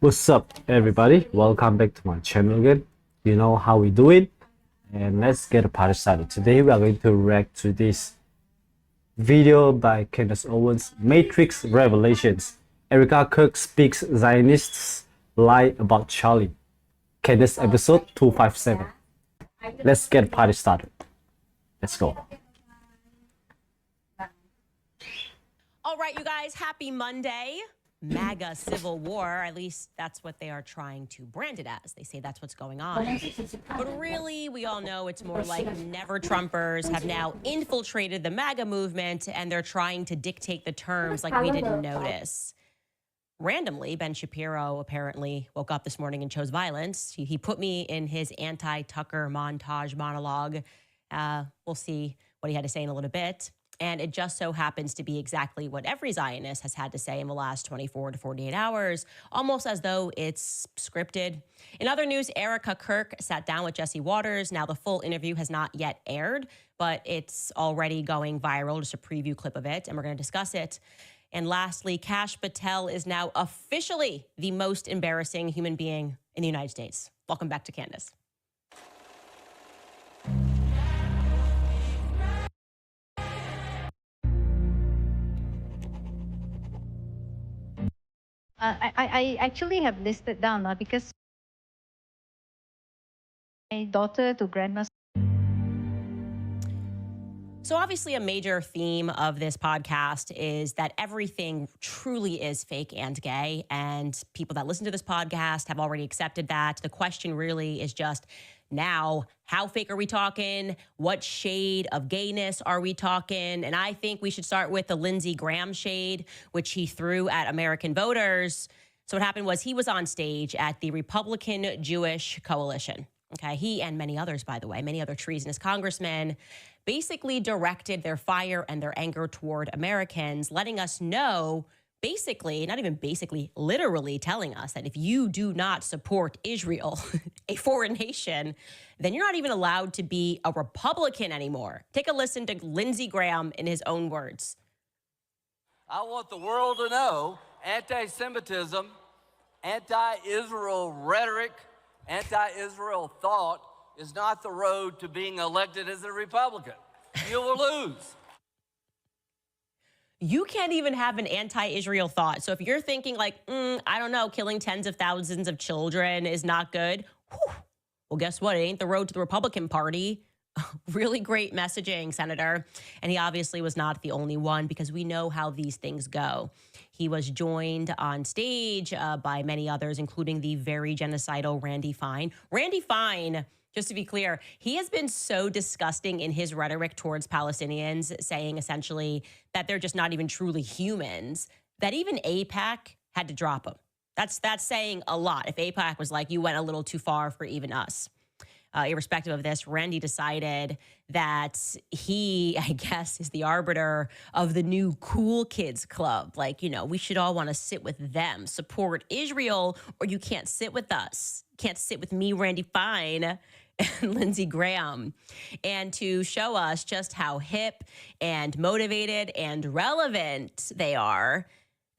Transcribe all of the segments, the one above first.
What's up, everybody? Welcome back to my channel again. You know how we do it, and let's get a party started. Today we are going to react to this video by Candace Owens, Matrix Revelations. Erika Kirk Speaks, Zionists Lie About Charlie. Candace episode 257. Let's get a party started. Let's go. All right, you guys, happy Monday. MAGA civil war, at least that's what they are trying to brand it as. They say that's what's going on. But really, we all know it's more like never Trumpers have now infiltrated the MAGA movement and they're trying to dictate the terms like we didn't notice. Randomly, Ben Shapiro apparently woke up this morning and chose violence. He put me in his anti-Tucker montage monologue. We'll see what he had to say in a little bit. And it just so happens to be exactly what every Zionist has had to say in the last 24 to 48 hours, almost as though it's scripted. In other news, Erika Kirk sat down with Jesse Waters. Now, the full interview has not yet aired, but it's already going viral, just a preview clip of it, and we're going to discuss it. And lastly, Kash Patel is now officially the most embarrassing human being in the United States. Welcome back to Candace. I actually have listed down because my daughter to grandma's. So obviously a major theme of this podcast is that everything truly is fake and gay, and people that listen to this podcast have already accepted that. The question really is just now, how fake are we talking? What shade of gayness are we talking? And I think we should start with the Lindsey Graham shade, which he threw at American voters. So what happened was he was on stage at the Republican Jewish Coalition. Okay, he and many others, by the way, many other treasonous congressmen basically directed their fire and their anger toward Americans, letting us know, basically, not even basically, literally telling us that if you do not support Israel, a foreign nation, then you're not even allowed to be a Republican anymore. Take a listen to Lindsey Graham in his own words. I want the world to know anti-Semitism, anti-Israel rhetoric, anti-Israel thought is not the road to being elected as a Republican. You will lose. You can't even have an anti-Israel thought. So if you're thinking like, I don't know, killing tens of thousands of children is not good, well, guess what? It ain't the road to the Republican Party. Really great messaging, Senator. And he obviously was not the only one, because we know how these things go. He was joined on stage by many others, including the very genocidal Randy Fine. Randy Fine, just to be clear, he has been so disgusting in his rhetoric towards Palestinians, saying essentially that they're just not even truly humans, that even AIPAC had to drop him. That's saying a lot. If AIPAC was like, you went a little too far for even us. Irrespective of this, Randy decided that he, I guess, is the arbiter of the new cool kids club. Like, you know, we should all want to sit with them, support Israel, or you can't sit with us. Can't sit with me, Randy Fine, and Lindsey Graham. And to show us just how hip and motivated and relevant they are,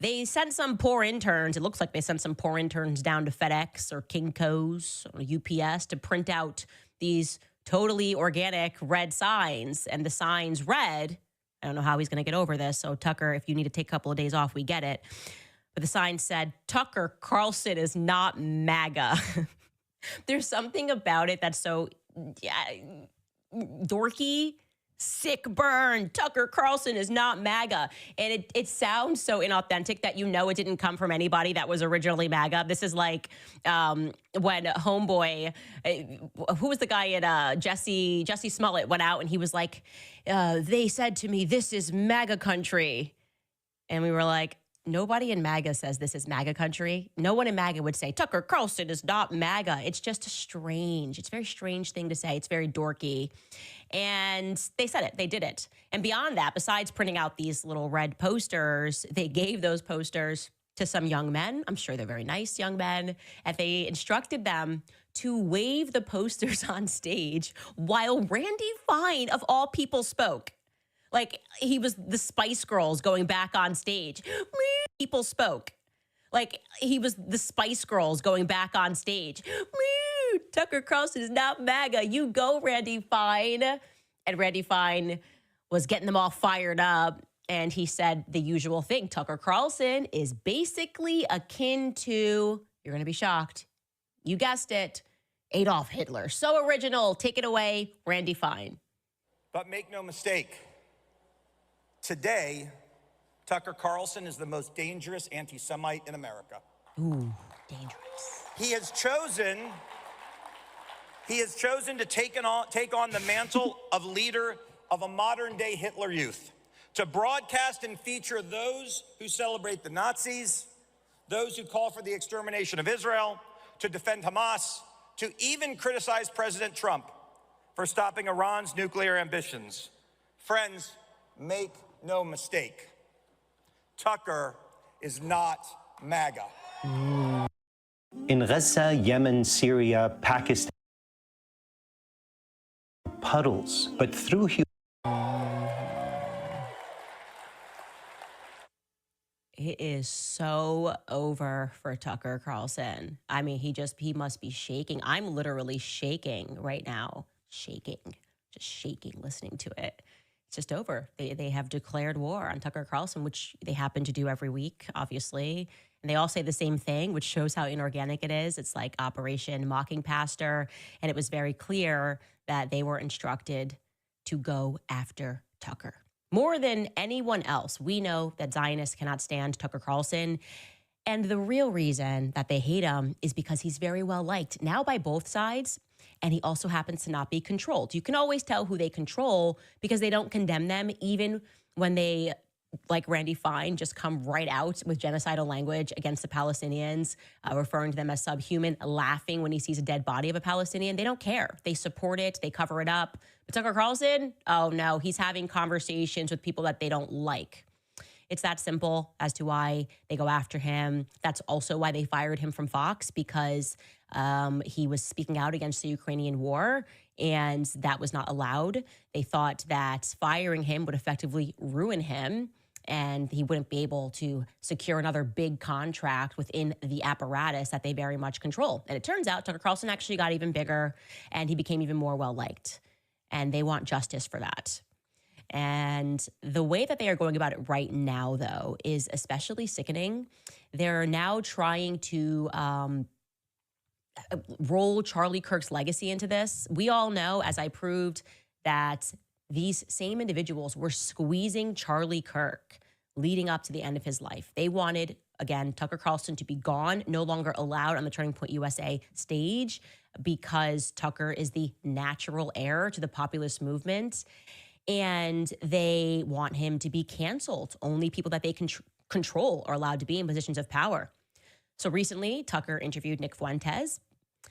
they sent some poor interns. It looks like they sent some poor interns down to FedEx or Kinko's or UPS to print out these totally organic red signs. And the signs read, I don't know how he's going to get over this. So Tucker, if you need to take a couple of days off, we get it. But the sign said, Tucker Carlson is not MAGA. There's something about it that's so dorky. Sick burn. Tucker Carlson is not MAGA. And it sounds so inauthentic that you know it didn't come from anybody that was originally MAGA. This is like when Homeboy, who was the guy at Jesse Smollett went out and he was like, they said to me, this is MAGA country. And we were like, nobody in MAGA says this is MAGA country. No one in MAGA would say, Tucker Carlson is not MAGA. It's just it's a very strange thing to say. It's very dorky. And they said it, they did it. And beyond that, besides printing out these little red posters, they gave those posters to some young men. I'm sure they're very nice young men. And they instructed them to wave the posters on stage while Randy Fine, of all people, spoke. Like he was the Spice Girls going back on stage. People spoke. Like he was the Spice Girls going back on stage. Woo! Tucker Carlson is not MAGA. You go, Randy Fine. And Randy Fine was getting them all fired up. And he said the usual thing. Tucker Carlson is basically akin to, you're going to be shocked, you guessed it, Adolf Hitler. So original. Take it away, Randy Fine. But make no mistake, today, Tucker Carlson is the most dangerous anti-Semite in America. Ooh, dangerous. He has chosen to take on the mantle of leader of a modern-day Hitler Youth, to broadcast and feature those who celebrate the Nazis, those who call for the extermination of Israel, to defend Hamas, to even criticize President Trump for stopping Iran's nuclear ambitions. Friends, make no mistake, Tucker is not MAGA. In Gaza, Yemen, Syria, Pakistan, puddles, but through It is so over for Tucker Carlson. I mean, he must be shaking. I'm literally shaking right now. Shaking, just shaking listening to it. It's just over. They have declared war on Tucker Carlson, which they happen to do every week, obviously. And they all say the same thing, which shows how inorganic it is. It's like Operation Mocking Pastor. And it was very clear that they were instructed to go after Tucker. More than anyone else, we know that Zionists cannot stand Tucker Carlson. And the real reason that they hate him is because he's very well liked now by both sides. And he also happens to not be controlled. You can always tell who they control because they don't condemn them, even when they, like Randy Fine, just come right out with genocidal language against the Palestinians, referring to them as subhuman, laughing when he sees a dead body of a Palestinian. They don't care. They support it. They cover it up. But Tucker Carlson, oh no, he's having conversations with people that they don't like. It's that simple as to why they go after him. That's also why they fired him from Fox, because he was speaking out against the Ukrainian war, and that was not allowed. They thought that firing him would effectively ruin him, and he wouldn't be able to secure another big contract within the apparatus that they very much control. And it turns out Tucker Carlson actually got even bigger, and he became even more well-liked. And they want justice for that. And the way that they are going about it right now, though, is especially sickening. They're now trying to roll Charlie Kirk's legacy into this. We all know, as I proved, that these same individuals were squeezing Charlie Kirk leading up to the end of his life. They wanted, again, Tucker Carlson to be gone, no longer allowed on the Turning Point USA stage, because Tucker is the natural heir to the populist movement. And they want him to be canceled. Only people that they control are allowed to be in positions of power. So recently, Tucker interviewed Nick Fuentes.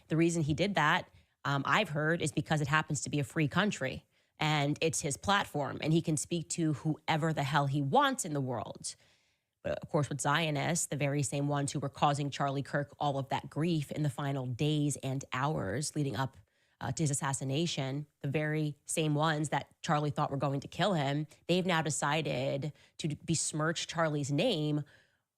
The reason he did that, I've heard, is because it happens to be a free country. And it's his platform. And he can speak to whoever the hell he wants in the world. But of course, with Zionists, the very same ones who were causing Charlie Kirk all of that grief in the final days and hours leading up to his assassination, the very same ones that Charlie thought were going to kill him, they've now decided to besmirch Charlie's name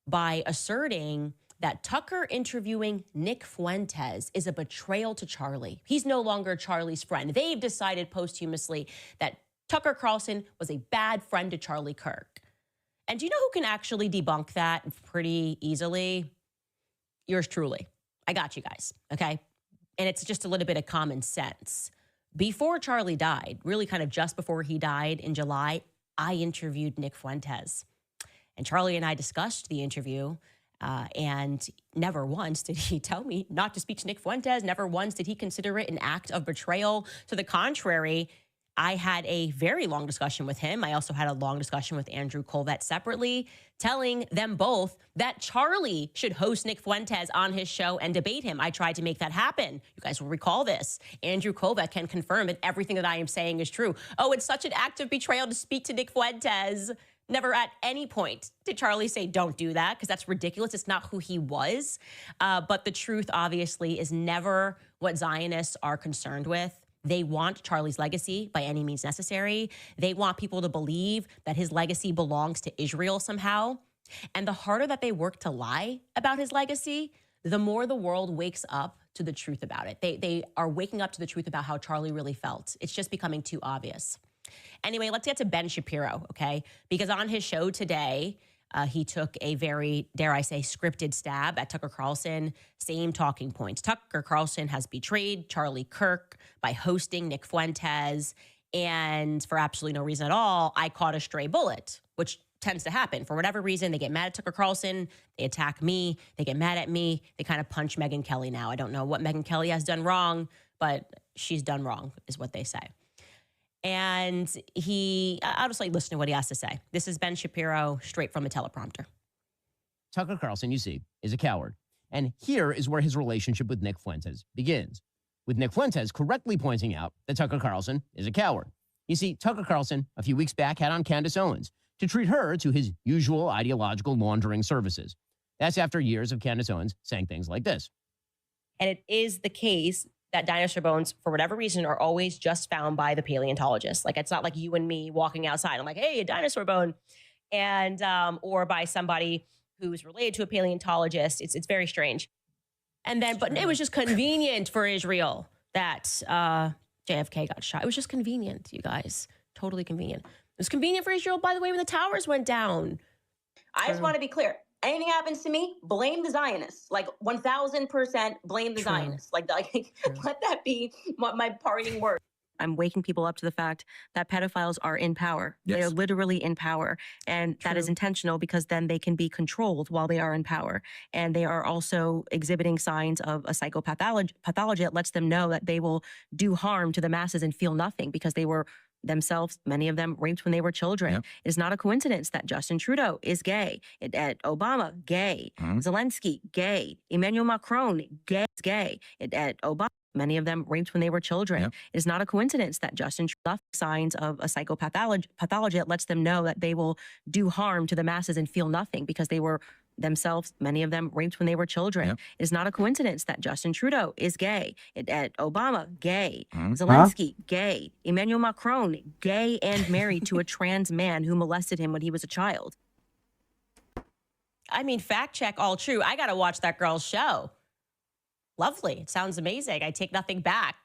by asserting that Tucker interviewing Nick Fuentes is a betrayal to Charlie. He's no longer Charlie's friend. They've decided posthumously that Tucker Carlson was a bad friend to Charlie Kirk. And do you know who can actually debunk that pretty easily? Yours truly. I got you guys, okay? And it's just a little bit of common sense. Before Charlie died, really kind of just before he died in July, I interviewed Nick Fuentes. And Charlie and I discussed the interview, and never once did he tell me not to speak to Nick Fuentes. Never once did he consider it an act of betrayal. To the contrary, I had a very long discussion with him. I also had a long discussion with Andrew Colvett separately, telling them both that Charlie should host Nick Fuentes on his show and debate him. I tried to make that happen. You guys will recall this. Andrew Colvett can confirm that everything that I am saying is true. Oh, it's such an act of betrayal to speak to Nick Fuentes. Never at any point did Charlie say, don't do that, because that's ridiculous. It's not who he was. But the truth, obviously, is never what Zionists are concerned with. They want Charlie's legacy by any means necessary. They want people to believe that his legacy belongs to Israel somehow. And the harder that they work to lie about his legacy, the more the world wakes up to the truth about it. They are waking up to the truth about how Charlie really felt. It's just becoming too obvious. Anyway, let's get to Ben Shapiro, okay? Because on his show today, he took a very, dare I say, scripted stab at Tucker Carlson. Same talking points. Tucker Carlson has betrayed Charlie Kirk by hosting Nick Fuentes. And for absolutely no reason at all, I caught a stray bullet, which tends to happen. For whatever reason, they get mad at Tucker Carlson. They attack me. They get mad at me. They kind of punch Megyn Kelly now. I don't know what Megyn Kelly has done wrong, but she's done wrong is what they say. And I'll just listen to what he has to say. This is Ben Shapiro, straight from the teleprompter. Tucker Carlson, you see, is a coward. And here is where his relationship with Nick Fuentes begins, with Nick Fuentes correctly pointing out that Tucker Carlson is a coward. You see, Tucker Carlson, a few weeks back, had on Candace Owens to treat her to his usual ideological laundering services. That's after years of Candace Owens saying things like this. And it is the case that dinosaur bones, for whatever reason, are always just found by the paleontologist. Like, it's not like you and me walking outside. I'm like, hey, a dinosaur bone. And, or by somebody who's related to a paleontologist. It's very strange. And then, but it was just convenient for Israel that JFK got shot. It was just convenient, you guys. Totally convenient. It was convenient for Israel, by the way, when the towers went down. I just want to be clear. Anything happens to me, blame the Zionists. Like 1,000% blame the Zionists. Like let that be my parting word. I'm waking people up to the fact that pedophiles are in power. Yes. They are literally in power. And that is intentional because then they can be controlled while they are in power. And they are also exhibiting signs of a psychopathology that lets them know that they will do harm to the masses and feel nothing because they were themselves, many of them, raped when they were children. Yep. It is not a coincidence that Justin Trudeau is gay. Obama, gay. Zelensky, gay. Emmanuel Macron, gay. Obama, many of them raped when they were children. Yep. It is not a coincidence that Justin Trudeau signs of a psychopathology that lets them know that they will do harm to the masses and feel nothing because they were themselves, many of them, raped when they were children. Yep. It is not a coincidence that Justin Trudeau is gay. Obama, gay. Zelensky, gay. Emmanuel Macron, gay and married to a trans man who molested him when he was a child. I mean, fact check, all true. I got to watch that girl's show. Lovely. It sounds amazing. I take nothing back.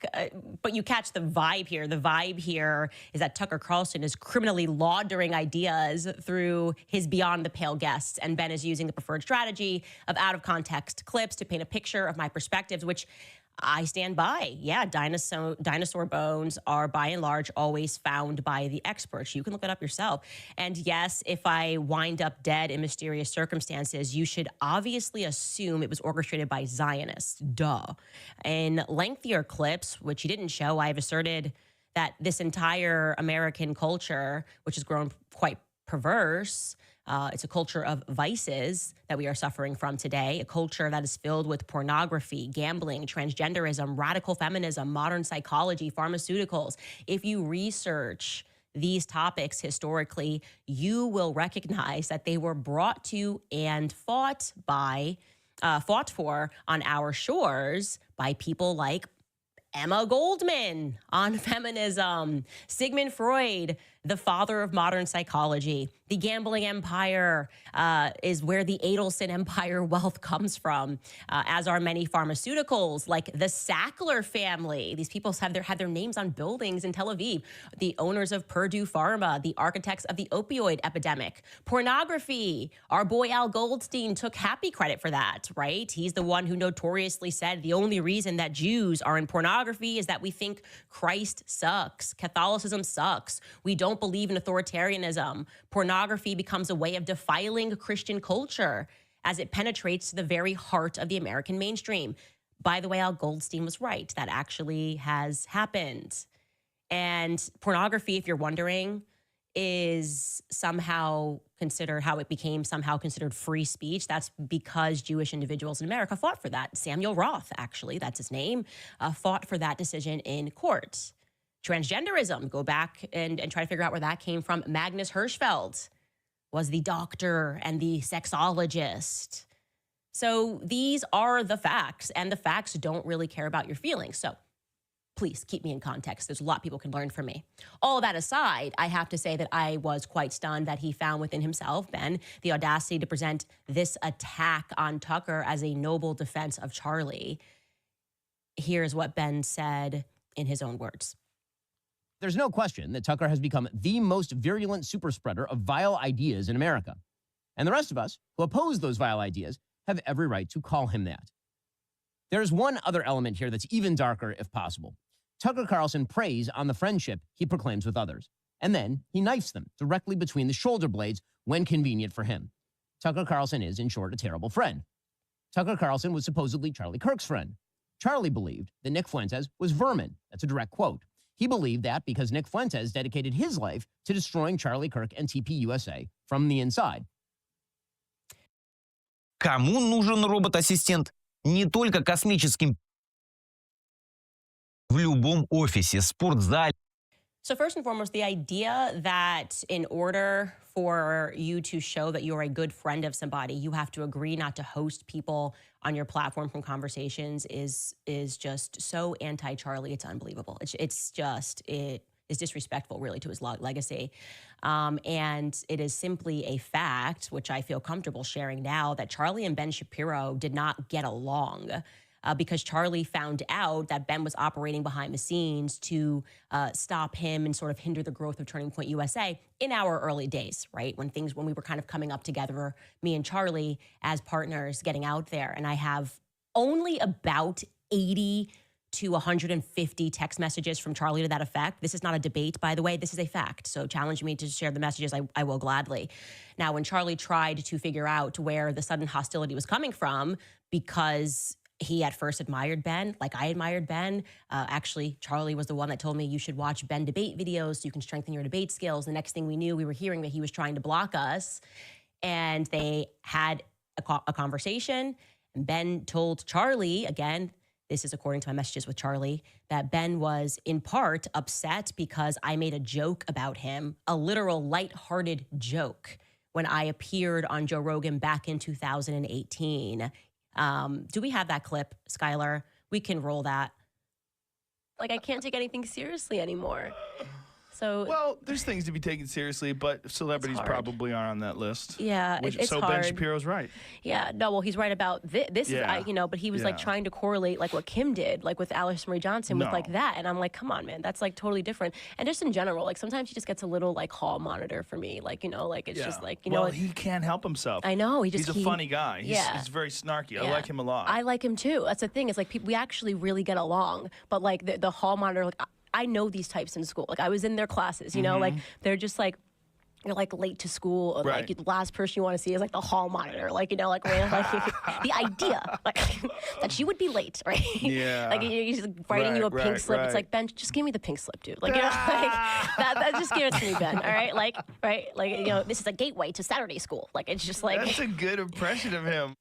But you catch the vibe here. The vibe here is that Tucker Carlson is criminally laundering ideas through his Beyond the Pale guests. And Ben is using the preferred strategy of out-of-context clips to paint a picture of my perspectives, which I stand by. Yeah, dinosaur bones are by and large always found by the experts. You can look it up yourself. And yes, if I wind up dead in mysterious circumstances, you should obviously assume it was orchestrated by Zionists. Duh. In lengthier clips, which you didn't show, I've asserted that this entire American culture, which has grown quite perverse, it's a culture of vices that we are suffering from today, a culture that is filled with pornography, gambling, transgenderism, radical feminism, modern psychology, pharmaceuticals. If you research these topics historically, you will recognize that they were brought to and fought for on our shores by people like Emma Goldman on feminism, Sigmund Freud, the father of modern psychology. The gambling empire is where the Adelson empire wealth comes from, as are many pharmaceuticals, like the Sackler family. These people had their names on buildings in Tel Aviv. The owners of Purdue Pharma, the architects of the opioid epidemic. Pornography. Our boy Al Goldstein took happy credit for that, right? He's the one who notoriously said the only reason that Jews are in pornography is that we think Christ sucks. Catholicism sucks. We don't believe in authoritarianism. Pornography becomes a way of defiling Christian culture as it penetrates to the very heart of the American mainstream. By the way, Al Goldstein was right. That actually has happened. And pornography, if you're wondering, is somehow considered how it became somehow considered free speech. That's because Jewish individuals in America fought for that. Samuel Roth, actually, that's his name, fought for that decision in court. Transgenderism, go back and try to figure out where that came from. Magnus Hirschfeld was the doctor and the sexologist. So these are the facts, and the facts don't really care about your feelings. So please keep me in context. There's a lot people can learn from me. All of that aside, I have to say that I was quite stunned that he found within himself, Ben, the audacity to present this attack on Tucker as a noble defense of Charlie. Here's what Ben said in his own words. There's no question that Tucker has become the most virulent super spreader of vile ideas in America. And the rest of us who oppose those vile ideas have every right to call him that. There's one other element here that's even darker, if possible. Tucker Carlson preys on the friendship he proclaims with others, and then he knifes them directly between the shoulder blades when convenient for him. Tucker Carlson is, in short, a terrible friend. Tucker Carlson was supposedly Charlie Kirk's friend. Charlie believed that Nick Fuentes was vermin. That's a direct quote. He believed that because Nick Fuentes dedicated his life to destroying Charlie Kirk and TPUSA from the inside. Кому нужен робот-ассистент? Не только космическим. В любом офисе, спортзале. So first and foremost, the idea that in order for you to show that you're a good friend of somebody, you have to agree not to host people on your platform from conversations is just so anti-Charlie. It's unbelievable. It is disrespectful, really, to his legacy. And it is simply a fact, which I feel comfortable sharing now, that Charlie and Ben Shapiro did not get along. Because Charlie found out that Ben was operating behind the scenes to stop him and sort of hinder the growth of Turning Point USA in our early days, right? When we were kind of coming up together, me and Charlie as partners getting out there. And I have only about 80 to 150 text messages from Charlie to that effect. This is not a debate, by the way. This is a fact. So challenge me to share the messages. I will gladly. Now, when Charlie tried to figure out where the sudden hostility was coming from, because he at first admired Ben, like I admired Ben. Actually, Charlie was the one that told me you should watch Ben debate videos so you can strengthen your debate skills. The next thing we knew, we were hearing that he was trying to block us. And they had a conversation. And Ben told Charlie, again, this is according to my messages with Charlie, that Ben was in part upset because I made a joke about him, a literal lighthearted joke, when I appeared on Joe Rogan back in 2018. Do we have that clip, Skylar? We can roll that. Like, I can't take anything seriously anymore. So, well, there's things to be taken seriously, but celebrities probably aren't on that list. Yeah, it's so hard. Ben Shapiro's right. Yeah, no, well, he's right about this. Yeah. But he was like trying to correlate like what Kim did, like with Alice Marie Johnson, with like that, and I'm like, come on, man, that's like totally different. And just in general, like sometimes he just gets a little like hall monitor for me, like like it's just like well, he can't help himself. I know he's a funny guy. He's very snarky. I like him a lot. I like him too. That's the thing. It's like we actually really get along, but like the hall monitor, like. I know these types in school. Like I was in their classes, like they're just like, you're like late to school. Or, like the last person you want to see is like the hall monitor. Like, like the idea like, that you would be late, right? Yeah. Like you're just writing you a pink slip. It's like, Ben, just give me the pink slip, dude. Like, like that just give it to me, Ben. All right. Like, right. Like, this is a gateway to Saturday school. Like, it's just like. That's a good impression of him.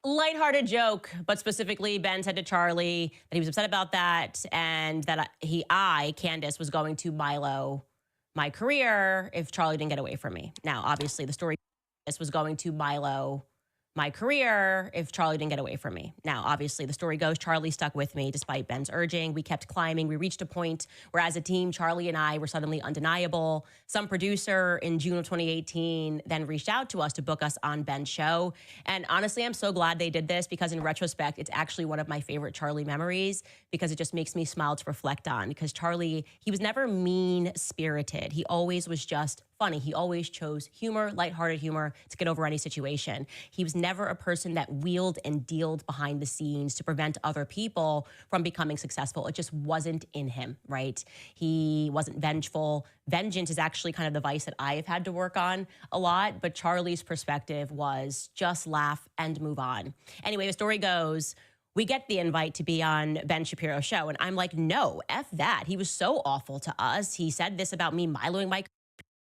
Lighthearted joke, but specifically Ben said to Charlie that he was upset about that and that Candace, was going to Milo my career if Charlie didn't get away from me. Now, obviously, the story was going to Milo my career if Charlie didn't get away from me. Now, obviously, the story goes Charlie stuck with me despite Ben's urging. We kept climbing. We reached a point where as a team, Charlie and I were suddenly undeniable. Some producer in June of 2018 then reached out to us to book us on Ben's show. And honestly, I'm so glad they did this because in retrospect, it's actually one of my favorite Charlie memories because it just makes me smile to reflect on because Charlie, he was never mean-spirited. He always was just funny. He always chose humor, lighthearted humor to get over any situation. He was never a person that wheeled and dealed behind the scenes to prevent other people from becoming successful. It just wasn't in him, right? He wasn't vengeful. Vengeance is actually kind of the vice that I have had to work on a lot, but Charlie's perspective was just laugh and move on. Anyway, the story goes, we get the invite to be on Ben Shapiro's show, and I'm like, no, F that. He was so awful to us. He said this about me miloing my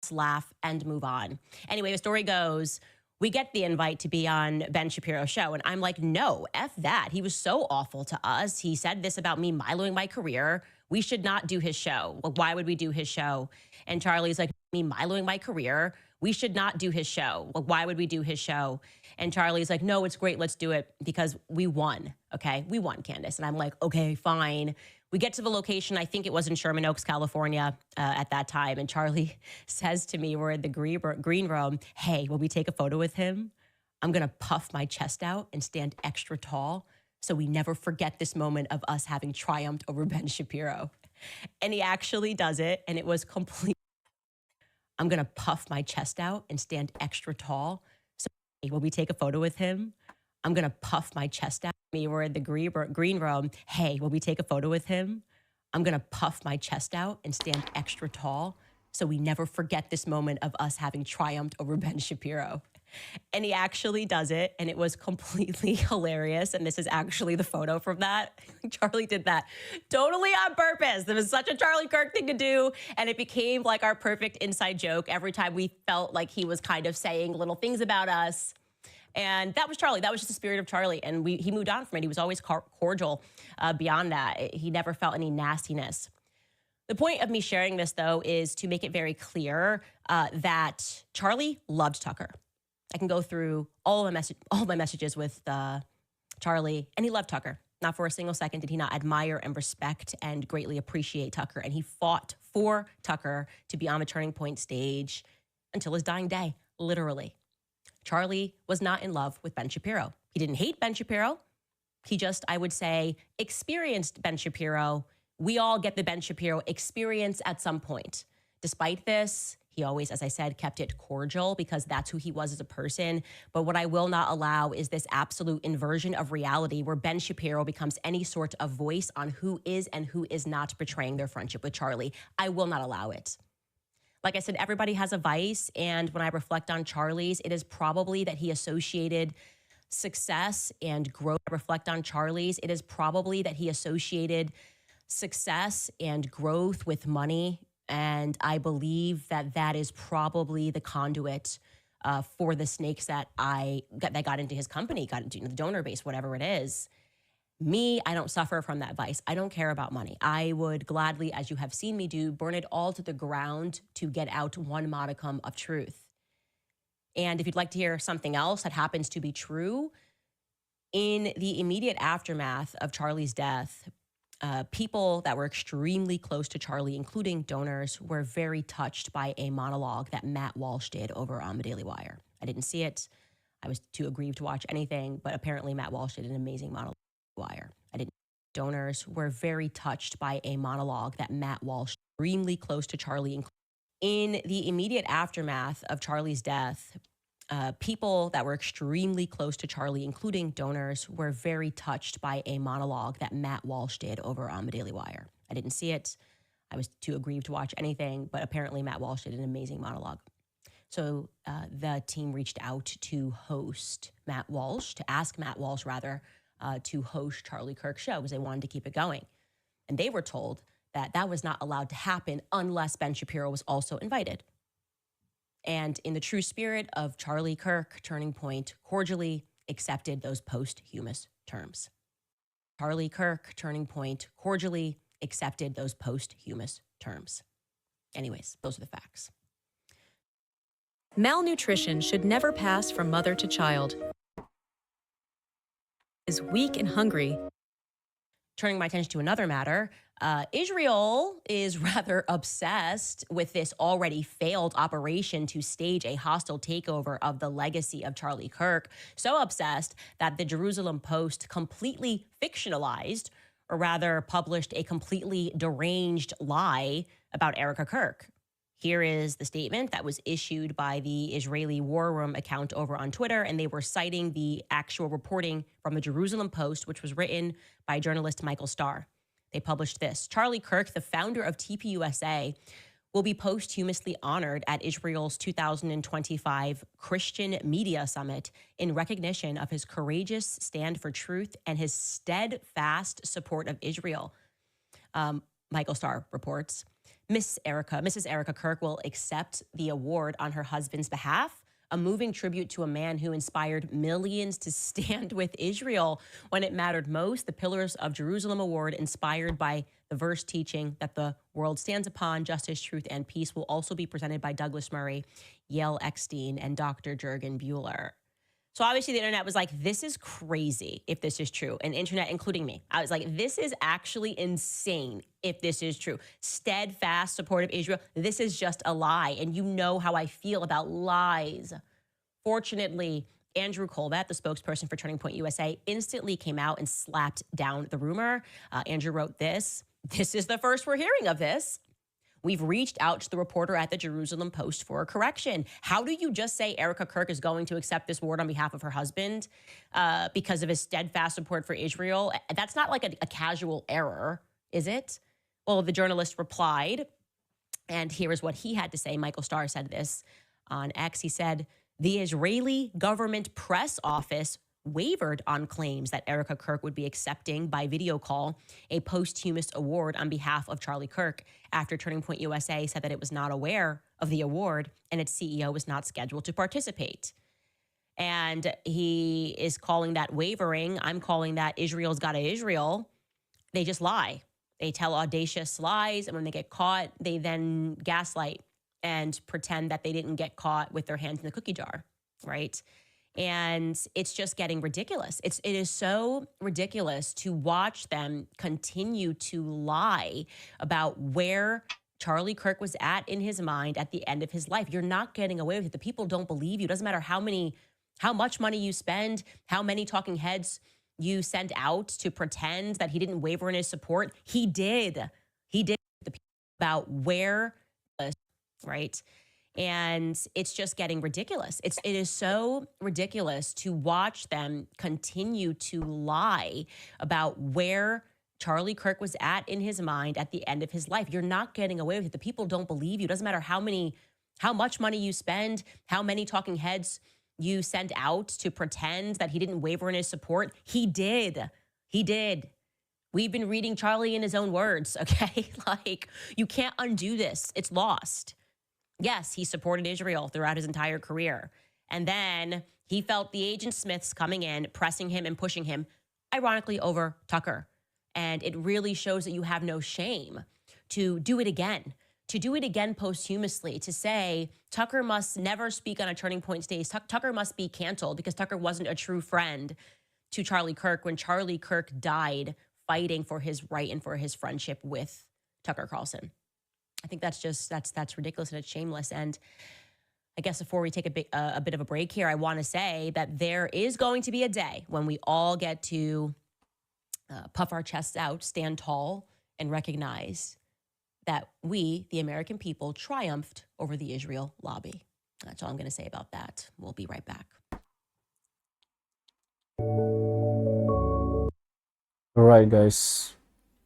laugh and move on. Anyway, the story goes, we get the invite to be on Ben Shapiro's show. And I'm like, no, F that. He was so awful to us. He said this about me miloing my career. We should not do his show. Well, why would we do his show? And Charlie's like, me miloing my career. We should not do his show. Well, why would we do his show? And Charlie's like, no, it's great. Let's do it because we won. Okay, we won, Candace. And I'm like, okay, fine. We get to the location, I think it was in Sherman Oaks, California at that time. And Charlie says to me, we're in the green room, hey, will we take a photo with him? I'm going to puff my chest out and stand extra tall so we never forget this moment of us having triumphed over Ben Shapiro. And he actually does it. And it was complete. I'm going to puff my chest out and stand extra tall. So hey, will we take a photo with him? I'm going to puff my chest out. We're in the green room. Hey, will we take a photo with him? I'm going to puff my chest out and stand extra tall so we never forget this moment of us having triumphed over Ben Shapiro. And he actually does it, and it was completely hilarious. And this is actually the photo from that. Charlie did that totally on purpose. It was such a Charlie Kirk thing to do, and it became like our perfect inside joke every time we felt like he was kind of saying little things about us. And that was Charlie. That was just the spirit of Charlie. And he moved on from it. He was always cordial beyond that. He never felt any nastiness. The point of me sharing this, though, is to make it very clear that Charlie loved Tucker. I can go through all my messages with Charlie, and he loved Tucker. Not for a single second did he not admire and respect and greatly appreciate Tucker. And he fought for Tucker to be on the Turning Point stage until his dying day, literally. Charlie was not in love with Ben Shapiro. He didn't hate Ben Shapiro. He just, I would say, experienced Ben Shapiro. We all get the Ben Shapiro experience at some point. Despite this, he always, as I said, kept it cordial because that's who he was as a person. But what I will not allow is this absolute inversion of reality where Ben Shapiro becomes any sort of voice on who is and who is not betraying their friendship with Charlie. I will not allow it. Like I said, everybody has a vice. And when I reflect on Charlie's, it is probably that he associated success and growth. It is probably that he associated success and growth with money. And I believe that that is probably the conduit for the snakes that got into his company, got into the donor base, whatever it is. Me, I don't suffer from that vice. I don't care about money. I would gladly, as you have seen me do, burn it all to the ground to get out one modicum of truth. And if you'd like to hear something else that happens to be true, in the immediate aftermath of Charlie's death, people that were extremely close to Charlie, including donors, were very touched by a monologue that Matt Walsh did over on the Daily Wire. I didn't see it. I was too aggrieved to watch anything, but apparently Matt Walsh did an amazing monologue. Donors were very touched by a monologue that Matt Walsh, extremely close to Charlie. In the immediate aftermath of Charlie's death, people that were extremely close to Charlie, including donors, were very touched by a monologue that Matt Walsh did over on the Daily Wire. I didn't see it. I was too aggrieved to watch anything, but apparently Matt Walsh did an amazing monologue. So the team reached out to ask Matt Walsh, to host Charlie Kirk's show because they wanted to keep it going. And they were told that that was not allowed to happen unless Ben Shapiro was also invited. And in the true spirit of Charlie Kirk, Turning Point cordially accepted those posthumous terms. Charlie Kirk, Turning Point cordially accepted those posthumous terms. Anyways, those are the facts. Malnutrition should never pass from mother to child. Is weak and hungry. Turning my attention to another matter, Israel is rather obsessed with this already failed operation to stage a hostile takeover of the legacy of Charlie Kirk. So obsessed that the Jerusalem Post completely fictionalized, or rather published a completely deranged lie about Erika Kirk. Here is the statement that was issued by the Israeli War Room account over on Twitter, and they were citing the actual reporting from the Jerusalem Post, which was written by journalist Michael Starr. They published this: Charlie Kirk, the founder of TPUSA, will be posthumously honored at Israel's 2025 Christian Media Summit in recognition of his courageous stand for truth and his steadfast support of Israel. Michael Starr reports. Mrs. Erika Kirk will accept the award on her husband's behalf, a moving tribute to a man who inspired millions to stand with Israel when it mattered most. The Pillars of Jerusalem Award, inspired by the verse teaching that the world stands upon justice, truth, and peace, will also be presented by Douglas Murray, Yael Eckstein, and Dr. Jürgen Buehler. So obviously the internet was like, this is crazy if this is true. And internet, including me, I was like, this is actually insane if this is true. Steadfast support of Israel. This is just a lie. And you know how I feel about lies. Fortunately, Andrew Colvett, the spokesperson for Turning Point USA, instantly came out and slapped down the rumor. Andrew wrote this. This is the first we're hearing of this. We've reached out to the reporter at the Jerusalem Post for a correction. How do you just say Erika Kirk is going to accept this award on behalf of her husband because of his steadfast support for Israel? That's not like a casual error, is it? Well, the journalist replied, and here is what he had to say. Michael Starr said this on X. He said, the Israeli government press office wavered on claims that Erika Kirk would be accepting by video call a posthumous award on behalf of Charlie Kirk after Turning Point USA said that it was not aware of the award and its CEO was not scheduled to participate. And he is calling that wavering. I'm calling that Israel's got to Israel. They just lie. They tell audacious lies, and when they get caught, they then gaslight and pretend that they didn't get caught with their hands in the cookie jar, right? And it's just getting ridiculous. It is so ridiculous to watch them continue to lie about where Charlie Kirk was at in his mind at the end of his life. You're not getting away with it. The people don't believe you. It doesn't matter how much money you spend, how many talking heads you send out to pretend that he didn't waver in his support. He did. He did. The people about where, right? And it's just getting ridiculous. It is so ridiculous to watch them continue to lie about where Charlie Kirk was at in his mind at the end of his life. You're not getting away with it. The people don't believe you. It doesn't matter how much money you spend, how many talking heads you send out to pretend that he didn't waver in his support. He did. He did. We've been reading Charlie in his own words, okay? Like, you can't undo this. It's lost. Yes, he supported Israel throughout his entire career. And then he felt the Agent Smiths coming in, pressing him and pushing him, ironically, over Tucker. And it really shows that you have no shame to do it again posthumously, to say Tucker must never speak on a Turning Point stage. Tucker must be canceled because Tucker wasn't a true friend to Charlie Kirk when Charlie Kirk died fighting for his right and for his friendship with Tucker Carlson. I think that's ridiculous and it's shameless. And I guess before we take a bit of a break here, I want to say that there is going to be a day when we all get to puff our chests out, stand tall, and recognize that we, the American people, triumphed over the Israel lobby. That's all I'm going to say about that. We'll be right back. All right, guys.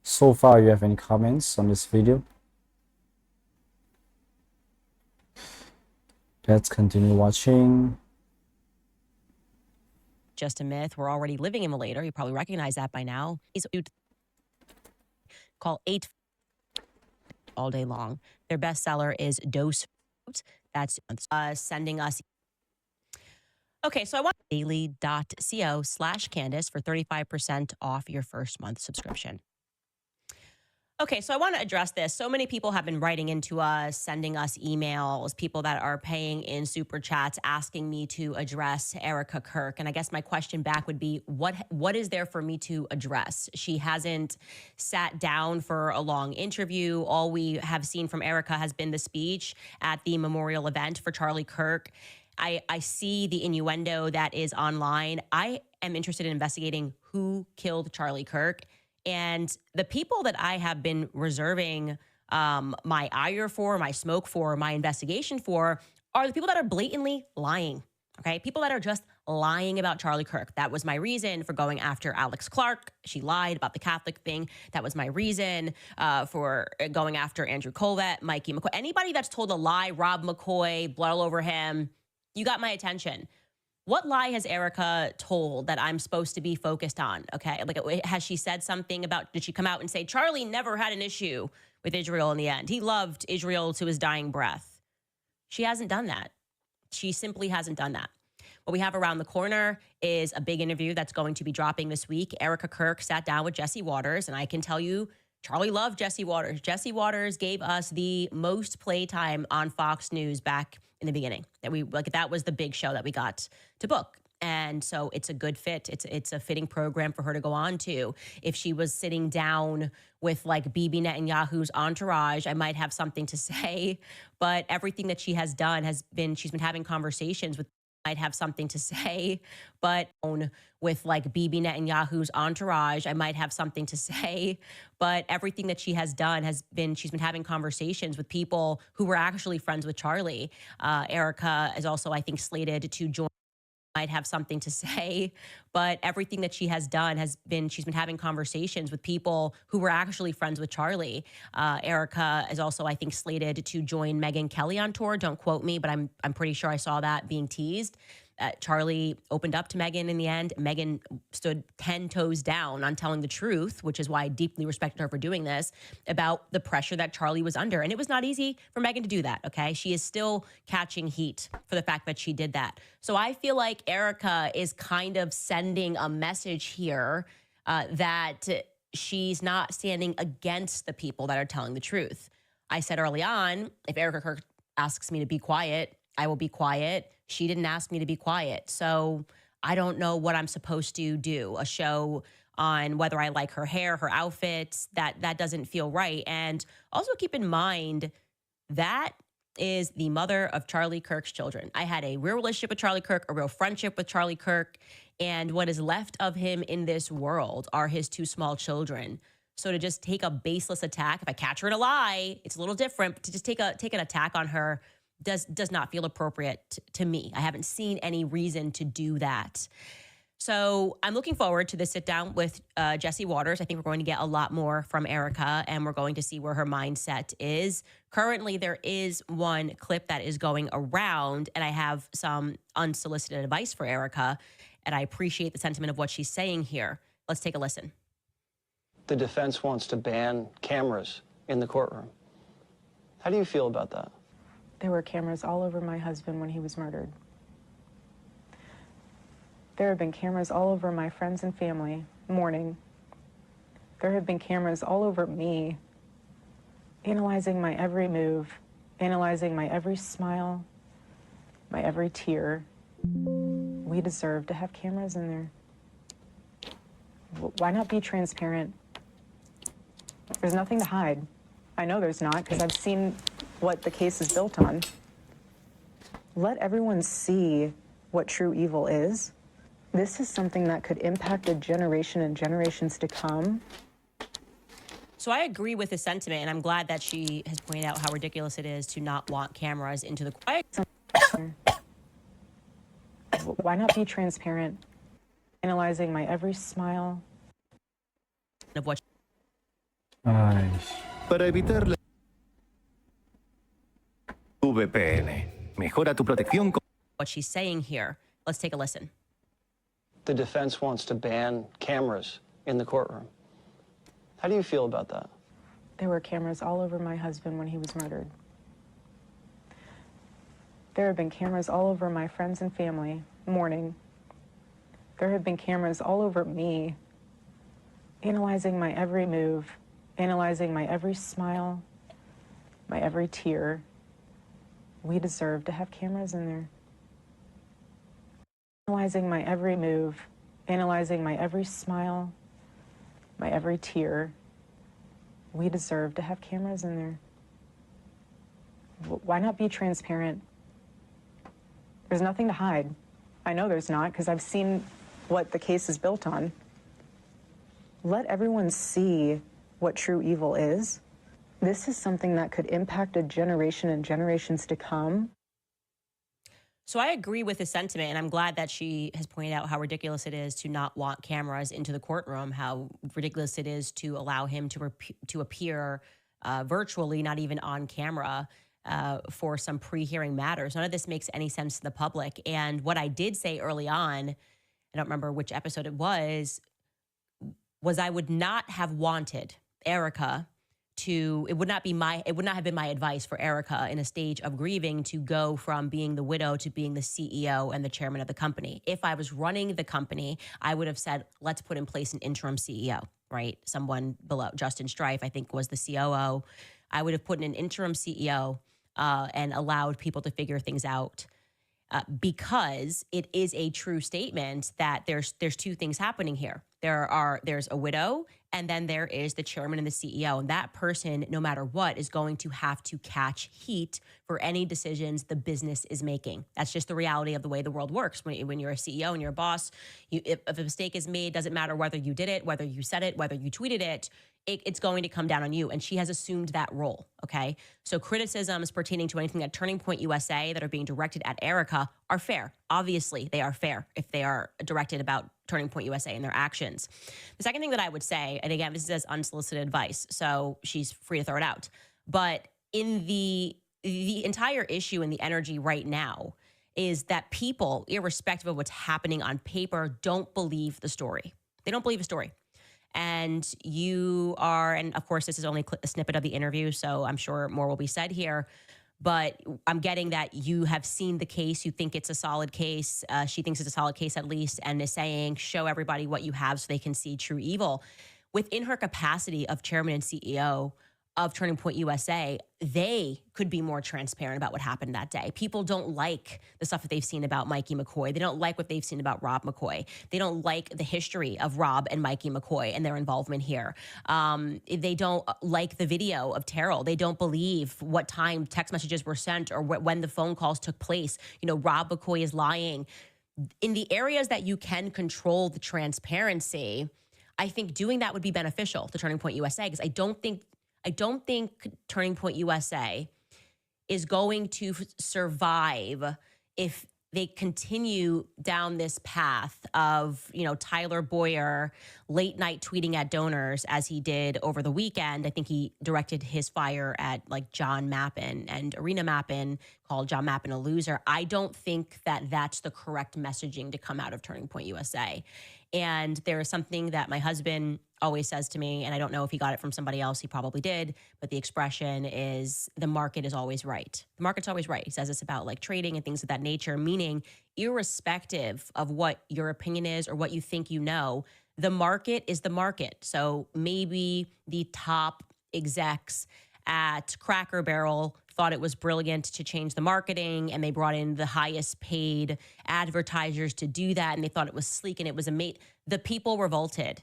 So far, you have any comments on this video? Let's continue watching. Just a myth. We're already living in later. You probably recognize that by now. Call 8 all day long. Their bestseller is Dose. That's sending us. Okay, so I want daily.co/Candace for 35% off your first month subscription. Okay, so I want to address this. So many people have been writing into us, sending us emails, people that are paying in super chats, asking me to address Erika Kirk. And I guess my question back would be, what is there for me to address? She hasn't sat down for a long interview. All we have seen from Erika has been the speech at the memorial event for Charlie Kirk. I see the innuendo that is online. I am interested in investigating who killed Charlie Kirk. And the people that I have been reserving my ire for, my smoke for, my investigation for are the people that are blatantly lying, okay? People that are just lying about Charlie Kirk. That was my reason for going after Alex Clark. She lied about the Catholic thing. That was my reason for going after Andrew Colvett, Mikey McCoy. Anybody that's told a lie, Rob McCoy, blood all over him, you got my attention. What lie has Erika told that I'm supposed to be focused on? Okay, like, has she said something about, did she come out and say, Charlie never had an issue with Israel in the end? He loved Israel to his dying breath. She hasn't done that. She simply hasn't done that. What we have around the corner is a big interview that's going to be dropping this week. Erika Kirk sat down with Jesse Waters, and I can tell you, Charlie loved Jesse Waters. Jesse Waters gave us the most playtime on Fox News back in the beginning. That was the big show that we got to book. And so it's a good fit. It's a fitting program for her to go on to. If she was sitting down with like Bibi Netanyahu's entourage, I might have something to say. But everything that she has done she's been having conversations with, might have something to say. But with like Bibi Netanyahu's entourage, I might have something to say. But everything that she has done she's been having conversations with people who were actually friends with Charlie. Erika is also, I think, slated to join. Might have something to say, but everything that she has done she's been having conversations with people who were actually friends with Charlie. Erika is also, I think, slated to join Megyn Kelly on tour. Don't quote me, but I'm pretty sure I saw that being teased. Charlie opened up to Megyn in the end. Megyn stood 10 toes down on telling the truth, which is why I deeply respected her for doing this, about the pressure that Charlie was under. And it was not easy for Megyn to do that, okay? She is still catching heat for the fact that she did that. So I feel like Erika is kind of sending a message here that she's not standing against the people that are telling the truth. I said early on, if Erika Kirk asks me to be quiet, I will be quiet. She didn't ask me to be quiet. So I don't know what I'm supposed to do. A show on whether I like her hair, her outfits, that doesn't feel right. And also keep in mind, that is the mother of Charlie Kirk's children. I had a real relationship with Charlie Kirk, a real friendship with Charlie Kirk. And what is left of him in this world are his two small children. So to just take a baseless attack, if I catch her in a lie, it's a little different, but to just take an attack on her does not feel appropriate to me. I haven't seen any reason to do that. So I'm looking forward to the sit down with Jesse Waters. I think we're going to get a lot more from Erika, and we're going to see where her mindset is. Currently, there is one clip that is going around, and I have some unsolicited advice for Erika, and I appreciate the sentiment of what she's saying here. Let's take a listen. The defense wants to ban cameras in the courtroom. How do you feel about that? There were cameras all over my husband when he was murdered. There have been cameras all over my friends and family mourning. There have been cameras all over me, analyzing my every move, analyzing my every smile, my every tear. We deserve to have cameras in there. Why not be transparent? There's nothing to hide. I know there's not, because I've seen what the case is built on. Let everyone see what true evil is. This is something that could impact a generation and generations to come. So I agree with his sentiment, and I'm glad that she has pointed out how ridiculous it is to not want cameras into the quiet. Why not be transparent? Analyzing my every smile. Of what Para evitar la VPN. Mejora tu protección con what she's saying here. Let's take a listen. The defense wants to ban cameras in the courtroom. How do you feel about that? There were cameras all over my husband when he was murdered. There have been cameras all over my friends and family mourning. There have been cameras all over me, analyzing my every move, analyzing my every smile, my every tear. We deserve to have cameras in there. Analyzing my every move, analyzing my every smile, my every tear. We deserve to have cameras in there. Why not be transparent? There's nothing to hide. I know there's not, because I've seen what the case is built on. Let everyone see what true evil is. This is something that could impact a generation and generations to come. So I agree with his sentiment, and I'm glad that she has pointed out how ridiculous it is to not want cameras into the courtroom, how ridiculous it is to allow him to appear virtually, not even on camera, for some pre-hearing matters. None of this makes any sense to the public. And what I did say early on, I don't remember which episode it was I would not have wanted Erika to, it would not have been my advice for Erika in a stage of grieving to go from being the widow to being the CEO and the chairman of the company. If I was running the company, I would have said, let's put in place an interim CEO, right? Someone below Justin Strife, I think, was the COO. I would have put in an interim CEO and allowed people to figure things out. because it is a true statement that there's two things happening here. There's a widow, and then there is the chairman and the CEO. And that person, no matter what, is going to have to catch heat for any decisions the business is making. That's just the reality of the way the world works. When you're a CEO and you're a boss, if a mistake is made, doesn't matter whether you did it, whether you said it, whether you tweeted it, it's going to come down on you. And she has assumed that role, okay? So criticisms pertaining to anything at Turning Point USA that are being directed at Erika are fair. Obviously, they are fair if they are directed about Turning Point USA and their actions. The second thing that I would say, and again, this is as unsolicited advice, so she's free to throw it out, but in the entire issue and the energy right now is that people, irrespective of what's happening on paper, don't believe the story. They don't believe the story. And you are, and of course, this is only a snippet of the interview, so I'm sure more will be said here, but I'm getting that you have seen the case. You think it's a solid case. She thinks it's a solid case at least, and is saying, show everybody what you have so they can see true evil. Within her capacity of chairman and CEO of Turning Point USA, they could be more transparent about what happened that day. People don't like the stuff that they've seen about Mikey McCoy. They don't like what they've seen about Rob McCoy. They don't like the history of Rob and Mikey McCoy and their involvement here. They don't like the video of Terrell. They don't believe what time text messages were sent or when the phone calls took place. You know, Rob McCoy is lying. In the areas that you can control the transparency, I think doing that would be beneficial to Turning Point USA, because I don't think Turning Point USA is going to survive if they continue down this path of, you know, Tyler Boyer late night tweeting at donors as he did over the weekend. I think he directed his fire at like John Mappin and Arena Mappin, called John Mappin a loser. I don't think that that's the correct messaging to come out of Turning Point USA. And there is something that my husband always says to me, and I don't know if he got it from somebody else, he probably did, but the expression is, the market is always right. The market's always right. He says this about like trading and things of that nature, meaning irrespective of what your opinion is or what you think you know, the market is the market. So maybe the top execs at Cracker Barrel thought it was brilliant to change the marketing, and they brought in the highest paid advertisers to do that, and they thought it was sleek and it was amazing. The people revolted.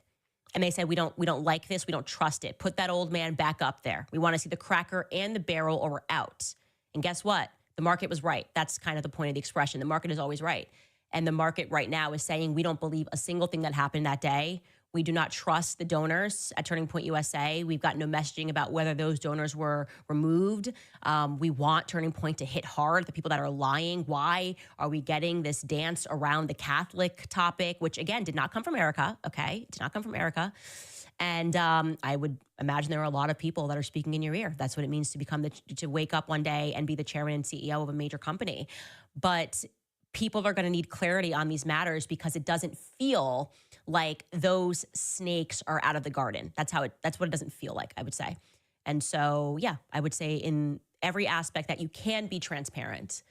And they said, we don't like this. We don't trust it. Put that old man back up there. We want to see the Cracker and the Barrel, or we're out. And guess what? The market was right. That's kind of the point of the expression. The market is always right. And the market right now is saying, we don't believe a single thing that happened that day. We do not trust the donors at Turning Point USA. We've got no messaging about whether those donors were removed. We want Turning Point to hit hard the people that are lying. Why are we getting this dance around the Catholic topic, which again did not come from Erika, okay? It did not come from Erika. And I would imagine there are a lot of people that are speaking in your ear. That's what it means to become to wake up one day and be the chairman and CEO of a major company. But people are going to need clarity on these matters, because it doesn't feel like those snakes are out of the garden. That's what it doesn't feel like, I would say. And so, yeah, I would say in every aspect that you can be transparent,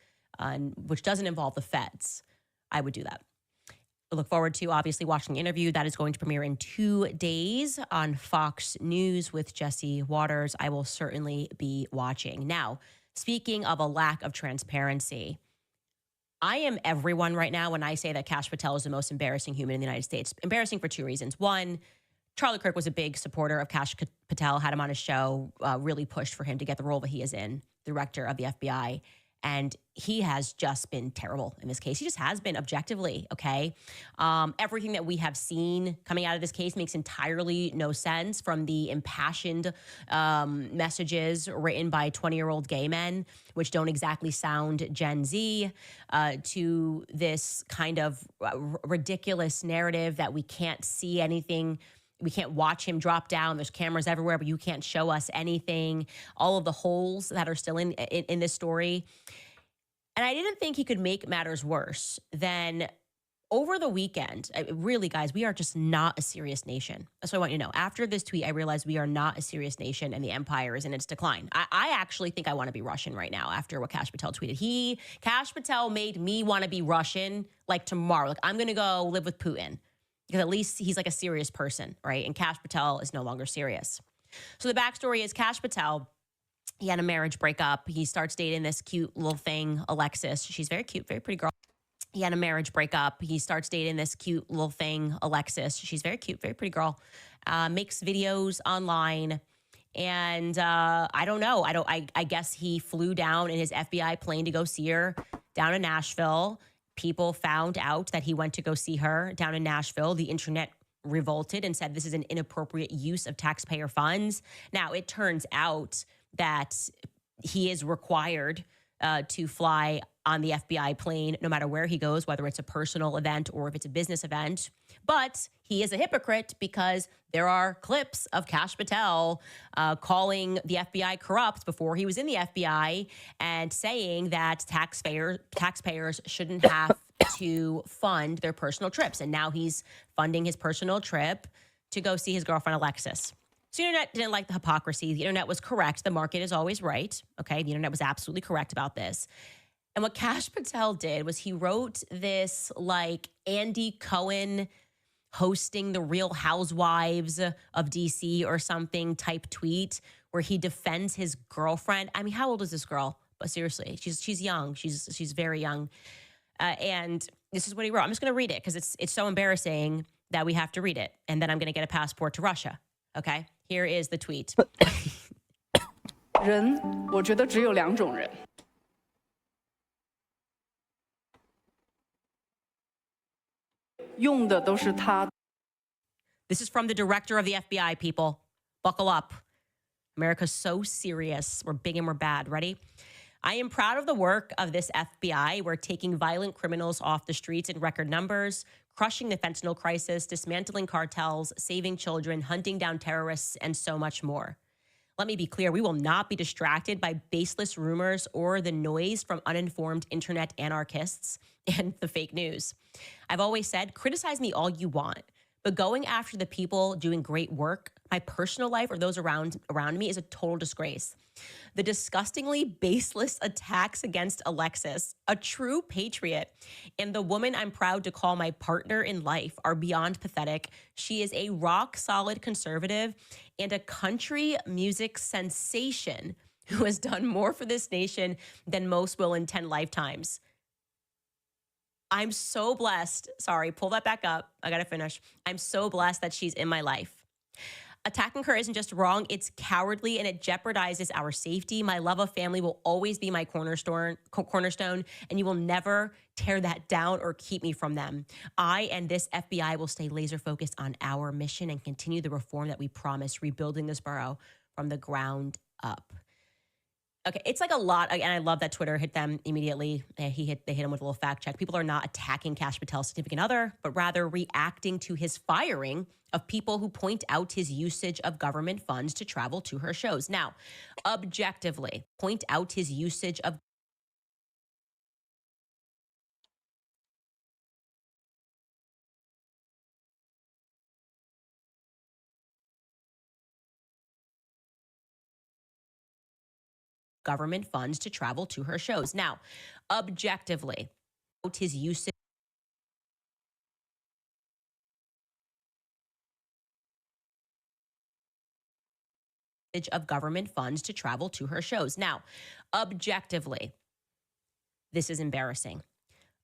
which doesn't involve the feds, I would do that. I look forward to obviously watching the interview. That is going to premiere in 2 days on Fox News with Jesse Waters. I will certainly be watching. Now, speaking of a lack of transparency, I am everyone right now when I say that Kash Patel is the most embarrassing human in the United States. Embarrassing for 2 reasons. One, Charlie Kirk was a big supporter of Kash Patel, had him on his show, really pushed for him to get the role that he is in, director of the FBI. And he has just been terrible in this case. He just has been objectively, okay? Everything that we have seen coming out of this case makes entirely no sense, from the impassioned messages written by 20-year-old gay men, which don't exactly sound Gen Z, to this kind of ridiculous narrative that we can't see anything. We can't watch him drop down. There's cameras everywhere, but you can't show us anything. All of the holes that are still in this story. And I didn't think he could make matters worse than over the weekend. Really, guys, we are just not a serious nation. That's what I want you to know. After this tweet, I realized we are not a serious nation, and the empire is in its decline. I actually think I want to be Russian right now after what Kash Patel tweeted. Kash Patel made me want to be Russian like tomorrow. Like, I'm going to go live with Putin, because at least he's like a serious person, right? And Kash Patel is no longer serious. So the backstory is Kash Patel he had a marriage breakup. He starts dating this cute little thing, Alexis. She's very cute, very pretty girl. He had a marriage breakup. He starts dating this cute little thing, Alexis. She's very cute, very pretty girl. Makes videos online. And I don't know. I guess he flew down in his FBI plane to go see her down in Nashville. People found out that he went to go see her down in Nashville. The internet revolted and said this is an inappropriate use of taxpayer funds. Now, it turns out that he is required to fly on the FBI plane, no matter where he goes, whether it's a personal event or if it's a business event. But he is a hypocrite because there are clips of Kash Patel calling the FBI corrupt before he was in the FBI and saying that taxpayers shouldn't have to fund their personal trips. And now he's funding his personal trip to go see his girlfriend, Alexis. So the internet didn't like the hypocrisy. The internet was correct. The market is always right. Okay, the internet was absolutely correct about this. And what Kash Patel did was he wrote this like Andy Cohen hosting the Real Housewives of DC or something type tweet where he defends his girlfriend. I mean, how old is this girl? But seriously, she's young. She's very young. And this is what he wrote. I'm just going to read it because it's so embarrassing that we have to read it. And then I'm going to get a passport to Russia. Okay, here is the tweet. 人，我觉得只有两种人。用的都是他。 This is from the director of the FBI, people. Buckle up. America's so serious. We're big and we're bad. Ready? I am proud of the work of this FBI. We're taking violent criminals off the streets in record numbers, crushing the fentanyl crisis, dismantling cartels, saving children, hunting down terrorists, and so much more. Let me be clear, we will not be distracted by baseless rumors or the noise from uninformed internet anarchists and the fake news. I've always said, criticize me all you want, but going after the people doing great work, my personal life or those around me is a total disgrace. The disgustingly baseless attacks against Alexis, a true patriot, and the woman I'm proud to call my partner in life are beyond pathetic. She is a rock-solid conservative and a country music sensation who has done more for this nation than most will in 10 lifetimes. I'm so blessed. Sorry, pull that back up. I gotta finish. I'm so blessed that she's in my life. Attacking her isn't just wrong, it's cowardly and it jeopardizes our safety. My love of family will always be my cornerstone, and you will never tear that down or keep me from them. I and this FBI will stay laser focused on our mission and continue the reform that we promised, rebuilding this borough from the ground up. Okay, it's like a lot, and I love that Twitter hit them immediately. They hit him with a little fact check. People are not attacking Kash Patel's significant other, but rather reacting to his firing of people who point out his usage of government funds to travel to her shows. Now, objectively, point out his usage of government funds to travel to her shows. Now, objectively, his usage of government funds to travel to her shows. Now, objectively, this is embarrassing.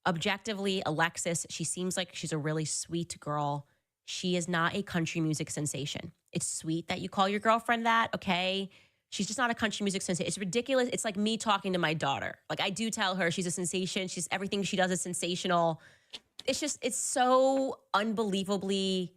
Objectively, Alexis, she seems like she's a really sweet girl. She is not a country music sensation. It's sweet that you call your girlfriend that, okay? She's just not a country music sensation. It's ridiculous. It's like me talking to my daughter. Like, I do tell her she's a sensation. She's everything she does is sensational. It's so unbelievably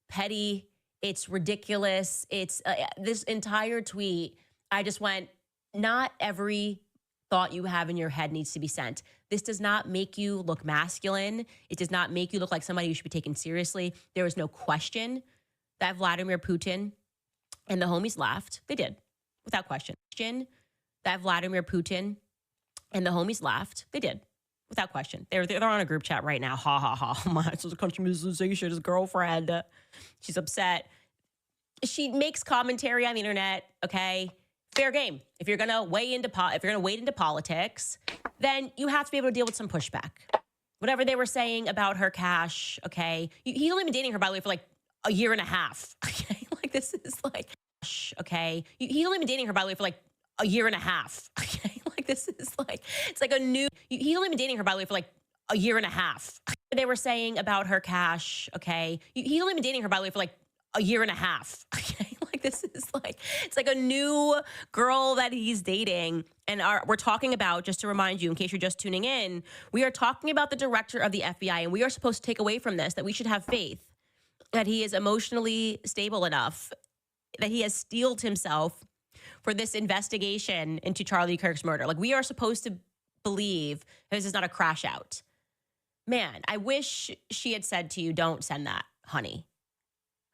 petty. It's ridiculous. It's this entire tweet. I just went, not every thought you have in your head needs to be sent. This does not make you look masculine. It does not make you look like somebody who should be taken seriously. There is no question that Vladimir Putin and the homies laughed. They did. Without question. That Vladimir Putin and the homies laughed. They did. Without question. They're on a group chat right now. Ha, ha, ha. Oh my, it's a country music sensation. His girlfriend. She's upset. She makes commentary on the internet. Okay. Fair game. If you're going to wade into politics, then you have to be able to deal with some pushback. Whatever they were saying about her Kash. Okay. He's only been dating her, by the way, for like a year and a half. Okay. Like, this is like, okay. He's only been dating her, by the way, for like a year and a half. Okay, like this is like, it's like a new, he's only been dating her, by the way, for like a year and a half. They were saying about her cash, okay? He's only been dating her, by the way, for like a year and a half. Okay, like this is like, it's like a new girl that he's dating. And we're talking about, just to remind you, in case you're just tuning in, we are talking about the director of the FBI, and we are supposed to take away from this that we should have faith that he is emotionally stable enough, that he has steeled himself for this investigation into Charlie Kirk's murder. Like, we are supposed to believe this is not a crash out. Man, I wish she had said to you, don't send that, honey.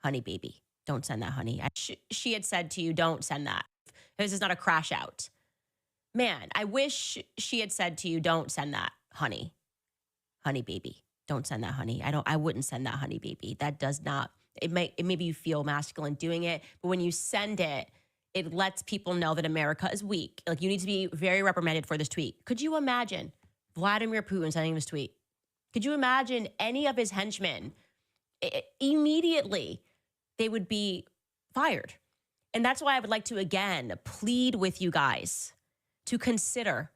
Honey, baby. Don't send that, honey. She had said to you, don't send that. This is not a crash out. Man, I wish she had said to you, don't send that, honey. Honey, baby. Don't send that, honey. I wouldn't send that, honey, baby. That does not, it maybe you feel masculine doing it, but when you send it, it lets people know that America is weak. Like, you need to be very reprimanded for this tweet. Could you imagine Vladimir Putin sending this tweet? Could you imagine any of his henchmen? Immediately, they would be fired. And that's why I would like to, again, plead with you guys to consider,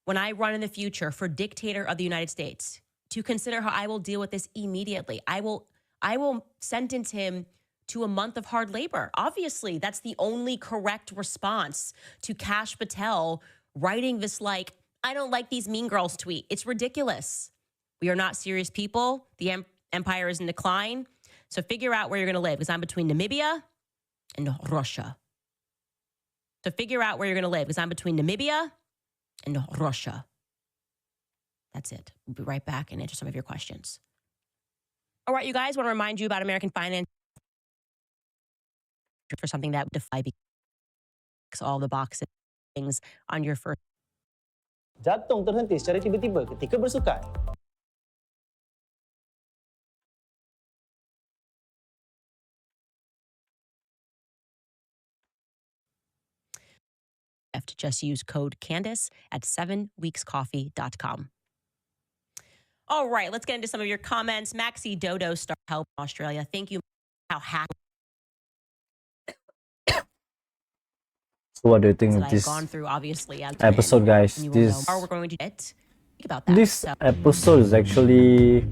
when I run in the future for dictator of the United States, to consider how I will deal with this immediately. I will sentence him to a month of hard labor. Obviously, that's the only correct response to Kash Patel writing this, like, I don't like these mean girls tweet. It's ridiculous. We are not serious people. The empire is in decline. So figure out where you're going to live, because I'm between Namibia and Russia. So figure out where you're going to live, because I'm between Namibia and Russia. That's it. We'll be right back and answer some of your questions. All right, you guys, want to remind you about American finance for something that would defy all the boxes things on your first. Jatuh terhenti secara tiba-tiba ketika bersukan. Just use code Candace at 7weekscoffee.com. All right, let's get into some of your comments. Maxi Dodo Star Help Australia. Thank you. How happy. So what do you think of I've this gone through, obviously, episode, guys? This we're going to think about that. This episode is actually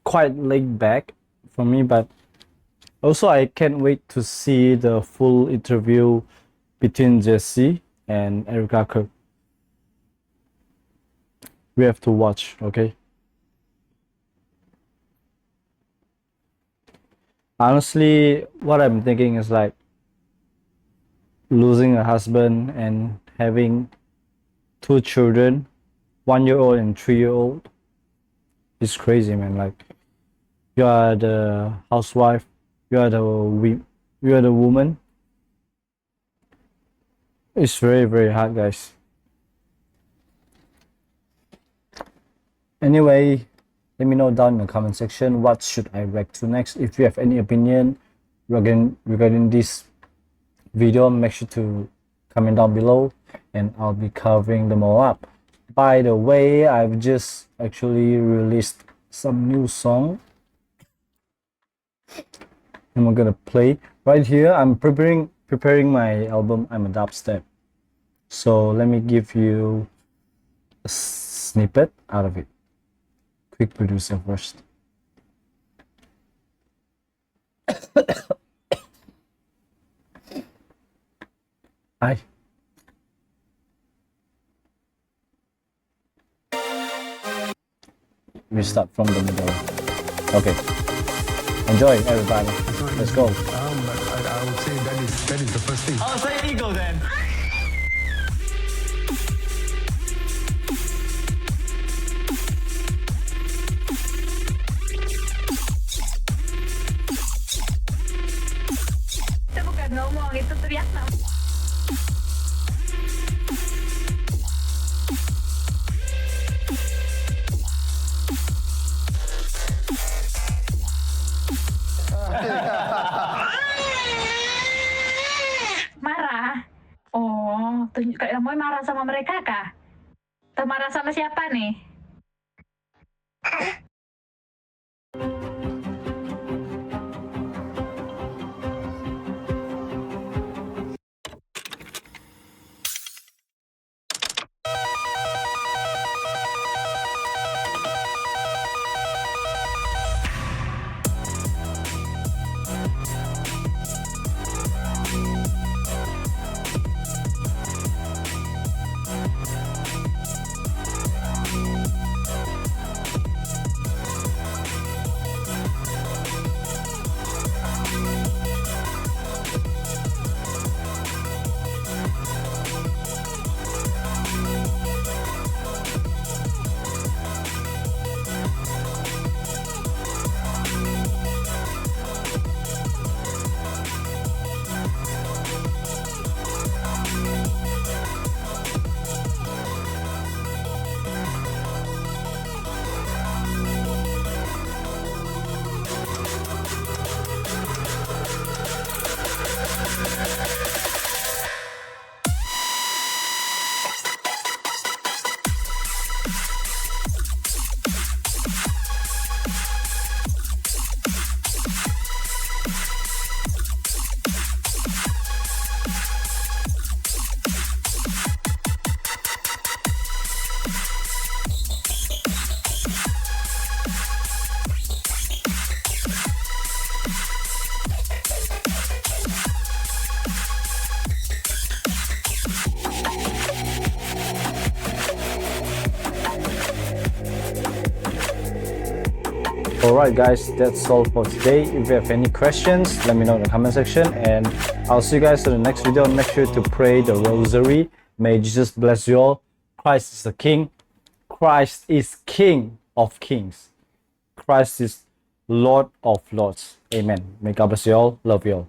quite laid back for me, but also I can't wait to see the full interview between Jesse and Erika Kirk. We have to watch, okay? Honestly, what I'm thinking is like losing a husband and having 2 children, 1-year-old and 3-year-old. It's crazy, man. Like, you are the housewife, you are the woman. It's very, very hard, guys. Anyway, let me know down in the comment section what should I react to next. If you have any opinion regarding this video, make sure to comment down below and I'll be covering them all up. By the way, I've just actually released some new song and we're gonna play right here. I'm preparing my album. I'm a dubstep, so let me give you a snippet out of it. Quick producer first. Hi. We start from the middle. Okay. Enjoy, everybody. Let's go. I would say that is the first thing. I'll say ego then. Itu bukan ngomong, itu teriak. Marah? Oh, kamu marah sama mereka kah? Atau marah sama siapa nih? Alright guys, that's all for today. If you have any questions, let me know in the comment section, and I'll see you guys in the next video. Make sure to pray the rosary. May Jesus bless you all. Christ is the King. Christ is King of Kings. Christ is Lord of Lords. Amen. May God bless you all. Love you all.